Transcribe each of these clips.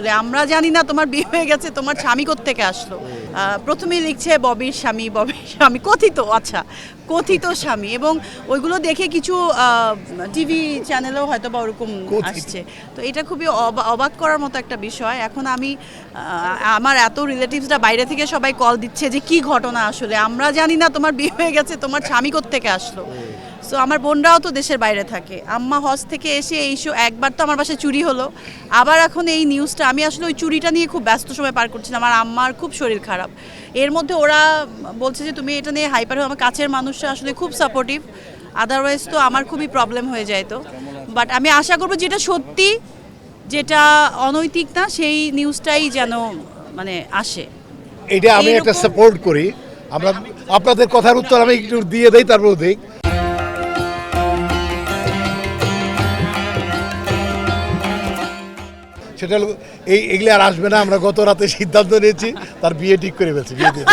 আসলে আমরা জানি না তোমার বিয়ে হয়ে গেছে, তোমার স্বামী কোত্থেকে আসলো। প্রথমেই লিখছে ববির স্বামী কথিত স্বামী, এবং ওইগুলো দেখে কিছু টিভি চ্যানেলেও হয়তো বা ওরকম আসছে। তো এটা খুবই অবাক করার মতো একটা বিষয়। এখন আমি আমার এত রিলেটিভসরা বাইরে থেকে সবাই কল দিচ্ছে যে কি ঘটনা আসলে, আমরা জানি না তোমার বিয়ে হয়ে গেছে, তোমার স্বামী কোত্থেকে আসলো। সো আমার বোনরাও তো দেশের বাইরে থাকে, আম্মা হজ থেকে এসে একবার তো আমার বাসায় চুরি হলো, আবার এখন এই নিউজটা। আমি আসলে ওই চুরিটা নিয়ে খুব ব্যস্ত সময় পার করছিলাম, আমার আম্মার খুব শরীর খারাপ। এর মধ্যে ওরা বলছে যে তুমি এটা নিয়ে হাইপার হও। আমার কাছের মানুষরা আসলে খুব সাপোর্টিভ, আদারওয়াইজ তো আমার খুবই প্রবলেম হয়ে যায়। তো বাট আমি আশা করবো যেটা সত্যি, যেটা অনৈতিক না, সেই নিউজটাই যেন মানে আসে। এটা আমি একটা সাপোর্ট করি। আমরা আপনাদের কথার উত্তর আমি একটু দিয়ে দেই, তারপর দেই। সেটা এইগুলো আর আসবে না। আমরা গত রাতে সিদ্ধান্ত নিয়েছি, তার বিয়ে ঠিক করে ফেলছি, বিয়ে দিয়ে।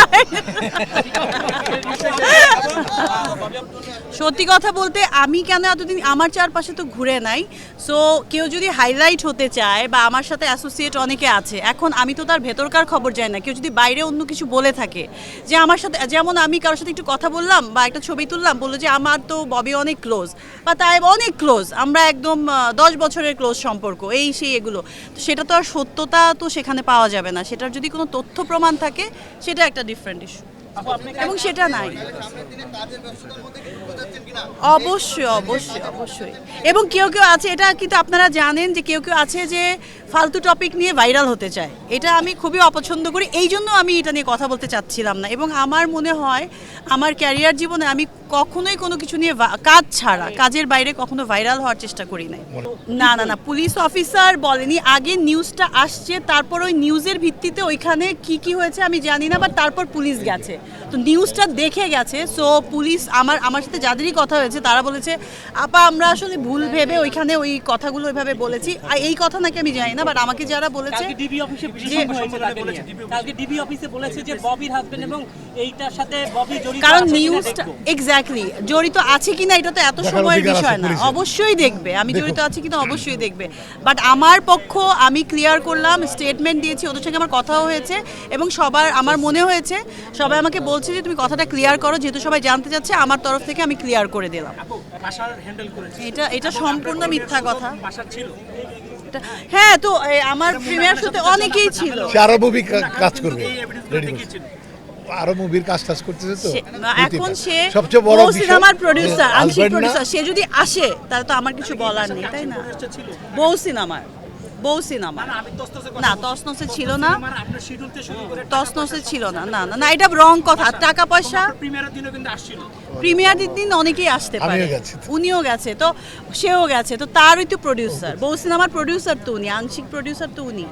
সত্যি কথা বলতে আমি কেন এতদিন আমার চারপাশে তো ঘুরে নাই। সো কেউ যদি হাইলাইট হতে চায় বা আমার সাথে অ্যাসোসিয়েট অনেকে আছে, এখন আমি তো তার ভেতরকার খবর জানি না। কেউ যদি বাইরে অন্য কিছু বলে থাকে যে আমার সাথে, যেমন আমি কারোর সাথে একটু কথা বললাম বা একটা ছবি তুললাম, বললো যে আমার তো ববি অনেক ক্লোজ বা তাই অনেক ক্লোজ, আমরা একদম 10 বছরের ক্লোজ সম্পর্ক, এই সেই এগুলো। তো সেটা তো আর সত্যতা তো সেখানে পাওয়া যাবে না। সেটার যদি কোনো তথ্য প্রমাণ থাকে, সেটা একটা ডিফারেন্ট ইস্যু, এবং সেটা নাই। অবশ্যই। এবং কেউ আছে, এটা কিন্তু আপনারা জানেন যে কেউ আছে যে ফালতু টপিক নিয়ে ভাইরাল হতে চায়। এটা আমি খুবই অপছন্দ করি, এই জন্য আমি এটা নিয়ে কথা বলতে চাচ্ছিলাম না। এবং আমার মনে হয় আমার ক্যারিয়ার জীবনে আমি কখনোই কোনো কিছু নিয়ে কাজ ছাড়া, কাজের বাইরে কখনো ভাইরাল হওয়ার চেষ্টা করি নাই। না, পুলিশ অফিসার বলেনি। আগে নিউজটা আসছে, তারপর ওই নিউজের ভিত্তিতে ওইখানে কি হয়েছে আমি জানি না, বাট তারপর পুলিশ গেছে, তো নিউজটা দেখে গেছে। সো পুলিশ আমার সাথে যাদেরই কথা হয়েছে তারা বলেছে আপা আমরা আসলে ভুল ভেবে ওইখানে ওই কথাগুলো ওইভাবে বলেছি। এই কথা নাকি আমি জানি না, বাট আমাকে যারা বলেছে ডিবি অফিসে বলেছে যে ববির হাজবেন্ড এবং এইটার সাথে ববি জড়িত, কারণ নিউজটা এক্স্যাক্টলি জড়িত আছে কিনা এটা তো এত সময়ের বিষয় না। অবশ্যই দেখবে, আমি জড়িত আছি কিনা অবশ্যই দেখবে। বাট আমার পক্ষ আমি ক্লিয়ার করলাম, স্টেটমেন্ট দিয়েছি, ওদের সঙ্গে আমার কথাও হয়েছে, এবং সবার আমার মনে হয়েছে সবাই আমাকে বলছে যে তুমি কথাটা ক্লিয়ার করো, যেহেতু সবাই জানতে চাচ্ছে, আমার তরফ থেকে আমি ক্লিয়ার করে দিলাম। এটা সম্পূর্ণ মিথ্যা কথা। হ্যাঁ, তো আমার প্রিমিয়ার শোতে অনেকেই ছিল। আরো মুভি কাজ করবে, আরো মুভির কাজ করতেছে। তো এখন সে সবচেয়ে বড় সিনেমার প্রোডিউসার, আংশিক প্রোডিউসার, সে যদি আসে তাহলে তো আমার কিছু বলার নেই, তাই না? বউ সিনেমা না, তসনসে ছিল না, না, এটা রং কথা। টাকা পয়সা প্রিমিয়ার দিন অনেকেই আসতে পারে, উনিও গেছে, তো সেও গেছে, তো তারই তো প্রডিউসার, বউ সিনেমার প্রডিউসার তো উনি, আংশিক প্রডিউসার তো উনি।